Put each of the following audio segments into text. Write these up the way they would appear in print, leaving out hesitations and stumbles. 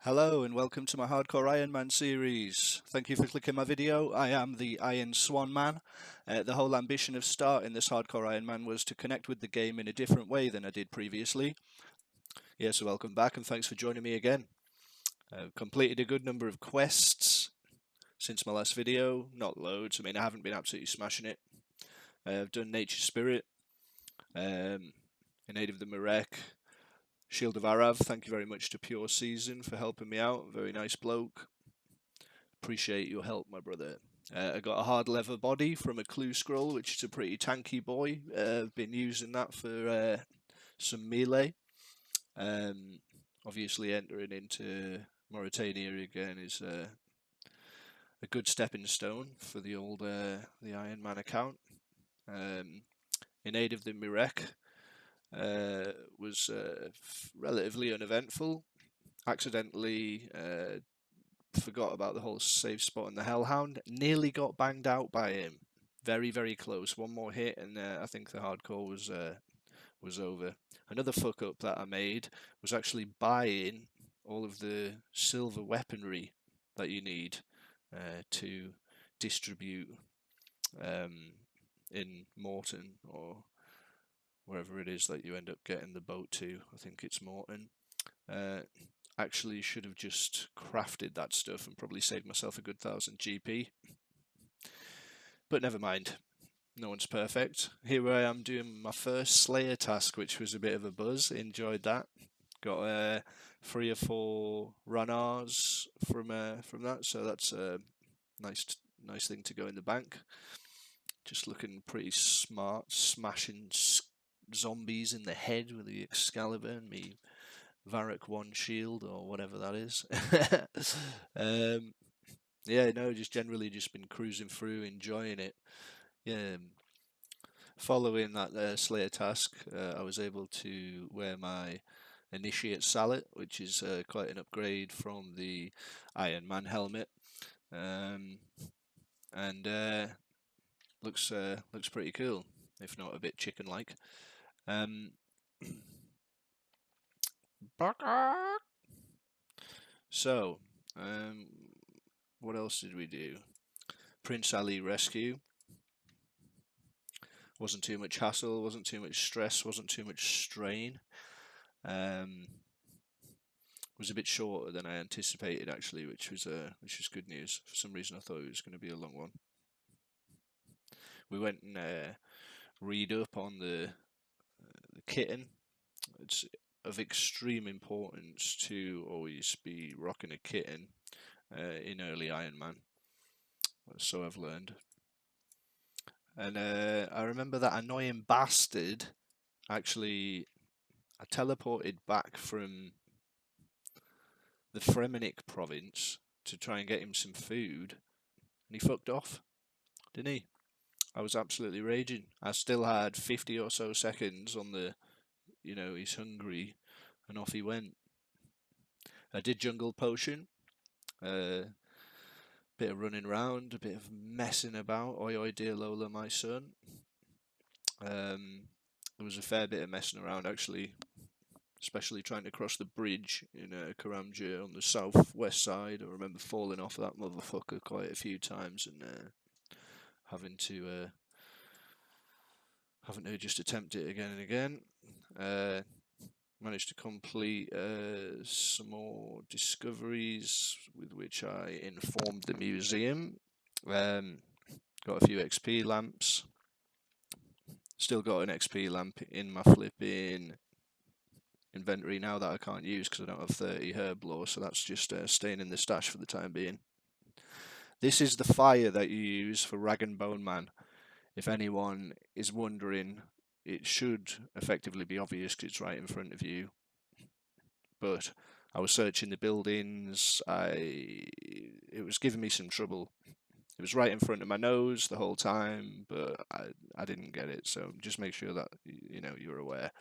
Hello and welcome to my Hardcore Iron Man series. Thank you for clicking my video. I am the Iron Swanman. The whole ambition of starting this Hardcore Iron Man was to connect with the game in a different way than I did previously. So welcome back and thanks for joining me again. I've completed a good number of quests since my last video. Not loads, I haven't been absolutely smashing it. I've done Nature Spirit, in Aid of the Marek, Shield of Arav. Thank you very much to Pure Season for helping me out. Very nice bloke. Appreciate your help, my brother. I got a hard leather body from a clue scroll, which is a pretty tanky boy. I've been using that for some melee. Obviously, entering into Mauritania again is a good stepping stone for the old the Iron Man account. In Aid of the Mirek was relatively uneventful. Accidentally forgot about the whole save spot in the Hellhound. Nearly got banged out by him. Very, very close. One more hit, and I think the hardcore was over. Another fuck up that I made was actually buying all of the silver weaponry that you need to distribute in Morton or wherever it is that you end up getting the boat to. I think it's Morton. Actually should have just crafted that stuff and probably saved myself a good 1000 GP. But never mind. No one's perfect. Here I am doing my first Slayer task, which was a bit of a buzz. Enjoyed that. Got 3 or 4 Ranars from that, so that's a nice thing to go in the bank. Just looking pretty smart, smashing zombies in the head with the Excalibur and me Varrock 1 shield or whatever that is. Just generally just been cruising through, enjoying it. Following that Slayer task, I was able to wear my Initiate Sallet, which is quite an upgrade from the Iron Man helmet, and looks pretty cool, if not a bit chicken-like. So, what else did we do? Prince Ali rescue. Wasn't too much hassle, wasn't too much stress, wasn't too much strain. Was a bit shorter than I anticipated actually, which was good news. For some reason I thought it was going to be a long one. We went and read up on the kitten. It's of extreme importance to always be rocking a kitten in early Iron Man, so I've learned. And I remember that annoying bastard. Actually, I teleported back from the Fremennik province to try and get him some food, and he fucked off, didn't he? I was absolutely raging. I still had 50 or so seconds on the, he's hungry, and off he went. I did jungle potion, bit of running around, a bit of messing about. Oi oi dear Lola, my son. There was a fair bit of messing around actually, especially trying to cross the bridge in Karamja on the southwest side. I remember falling off that motherfucker quite a few times and having to just attempt it again and again. Managed to complete some more discoveries with which I informed the museum. Got a few XP lamps. Still got an XP lamp in my flipping inventory now that I can't use because I don't have 30 herb lore, so that's just staying in the stash for the time being. This is the fire that you use for Rag and Bone Man. If anyone is wondering, it should effectively be obvious because it's right in front of you. But I was searching the buildings. It was giving me some trouble. It was right in front of my nose the whole time, but I didn't get it. So just make sure that you're aware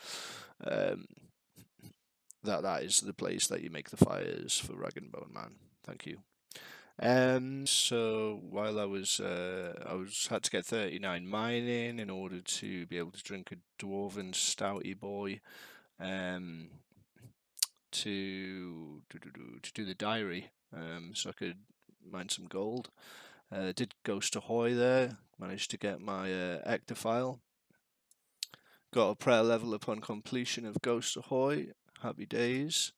that is the place that you make the fires for Rag and Bone Man. Thank you. So while I had to get 39 mining in order to be able to drink a dwarven stouty boy, to do the diary, so I could mine some gold. Did Ghost Ahoy there. Managed to get my ectophile. Got a prayer level upon completion of Ghost Ahoy. Happy days.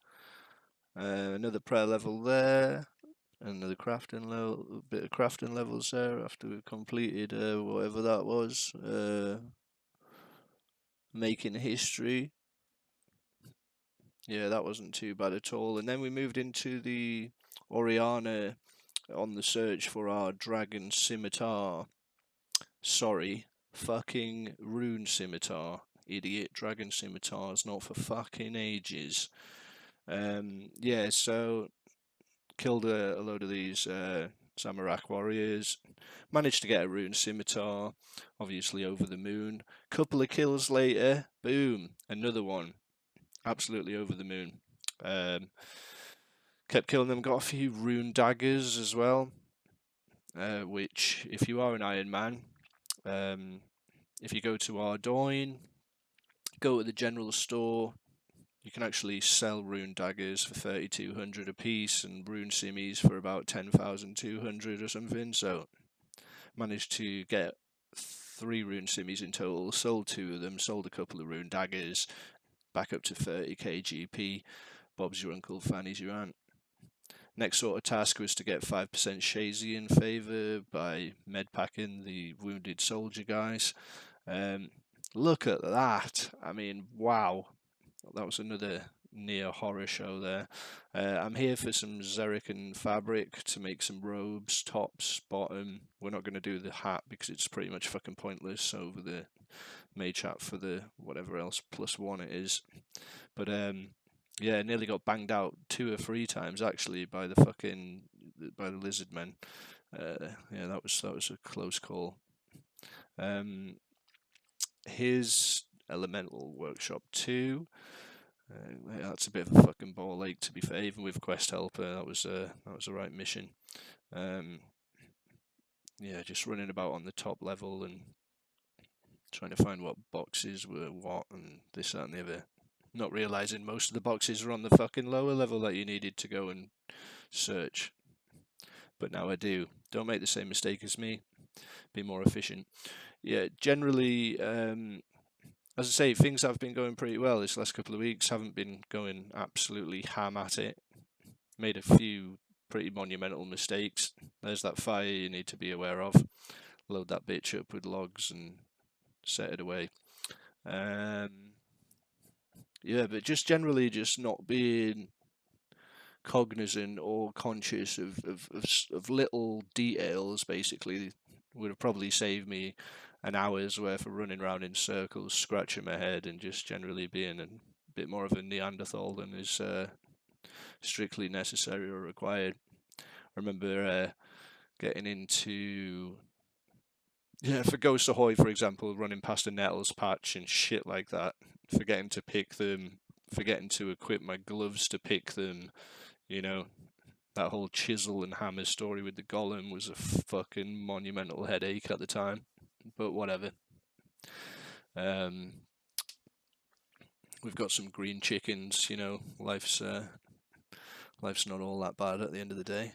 Another prayer level there. Another crafting level, bit of crafting levels there after we completed whatever that was. Making history. Yeah, that wasn't too bad at all. And then we moved into the Oriana on the search for our dragon scimitar. Sorry, fucking rune scimitar. Idiot, dragon scimitars, not for fucking ages. Yeah, so killed a load of these Zamorak warriors. Managed to get a rune scimitar, obviously over the moon. Couple of kills later, boom, another one. Absolutely over the moon. Kept killing them, got a few rune daggers as well, which, if you are an Iron Man, if you go to Ardoyne, go to the general store, you can actually sell rune daggers for 3,200 a piece and rune simmies for about 10,200 or something. So managed to get 3 rune simmies in total, sold 2 of them, sold a couple of rune daggers, back up to 30k GP. Bob's your uncle, Fanny's your aunt. Next sort of task was to get 5% Shazian favour by medpacking the wounded soldier guys. Look at that. I mean, wow. That was another near horror show there. I'm here for some Zerican fabric to make some robes, tops, bottom. We're not going to do the hat because it's pretty much fucking pointless over the mage hat for the whatever else +1 it is. But yeah, nearly got banged out 2 or 3 times actually by the lizard men. Yeah, that was a close call. His elemental workshop 2. That's a bit of a fucking ball ache, to be fair. Even with quest helper, that was a right mission. Yeah, just running about on the top level and trying to find what boxes were what and this, that, and the other. Not realizing most of the boxes were on the fucking lower level that you needed to go and search. But now I do. Don't make the same mistake as me. Be more efficient. Yeah, generally, as I say, things have been going pretty well this last couple of weeks. Haven't been going absolutely ham at it. Made a few pretty monumental mistakes. There's that fire you need to be aware of. Load that bitch up with logs and set it away. Yeah, but just generally just not being cognizant or conscious of little details, basically, would have probably saved me an hour's worth of running around in circles, scratching my head, and just generally being a bit more of a Neanderthal than is strictly necessary or required. I remember getting into... Yeah, for Ghost Ahoy, for example, running past a nettles patch and shit like that, forgetting to pick them, forgetting to equip my gloves to pick them, you know, that whole chisel and hammer story with the golem was a fucking monumental headache at the time, but whatever. We've got some green chickens, you know, life's not all that bad at the end of the day.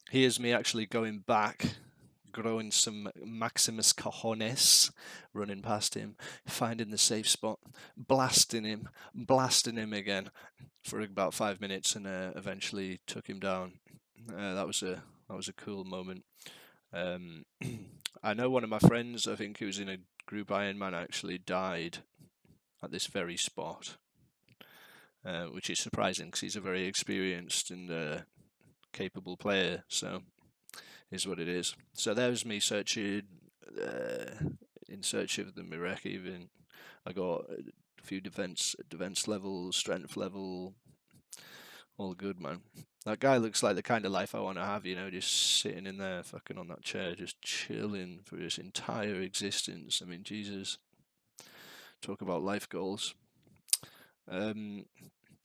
Here's me actually going back, growing some Maximus cojones, running past him, finding the safe spot, blasting him again for about 5 minutes, and eventually took him down. That was a cool moment. I know one of my friends, I think he was in a group Ironman, actually died at this very spot, which is surprising because he's a very experienced and capable player, so is what it is. So there's me searching, in search of the Mirek even. I got a few defense levels, strength level, all good, man. That guy looks like the kind of life I want to have, you know, just sitting in there fucking on that chair, just chilling for his entire existence. I mean, Jesus. Talk about life goals.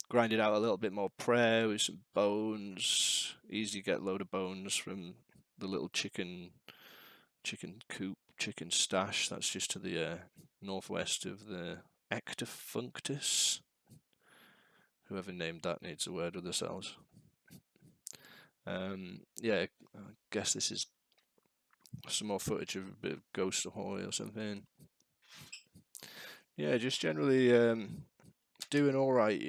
Grinded out a little bit more prayer with some bones. Easy to get a load of bones from the little chicken coop, chicken stash. That's just to the northwest of the Ectofunctus. Whoever named that needs a word with themselves. Yeah, I guess this is some more footage of a bit of Ghost Ahoy or something. Yeah, just generally doing all right,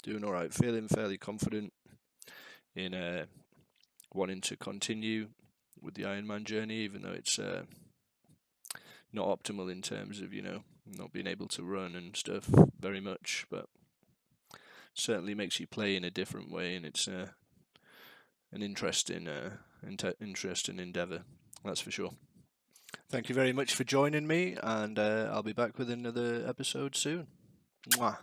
doing all right, feeling fairly confident in wanting to continue with the Ironman journey, even though it's not optimal in terms of not being able to run and stuff very much, but certainly makes you play in a different way, and it's an interesting endeavour, that's for sure. Thank you very much for joining me, and I'll be back with another episode soon. Mwah.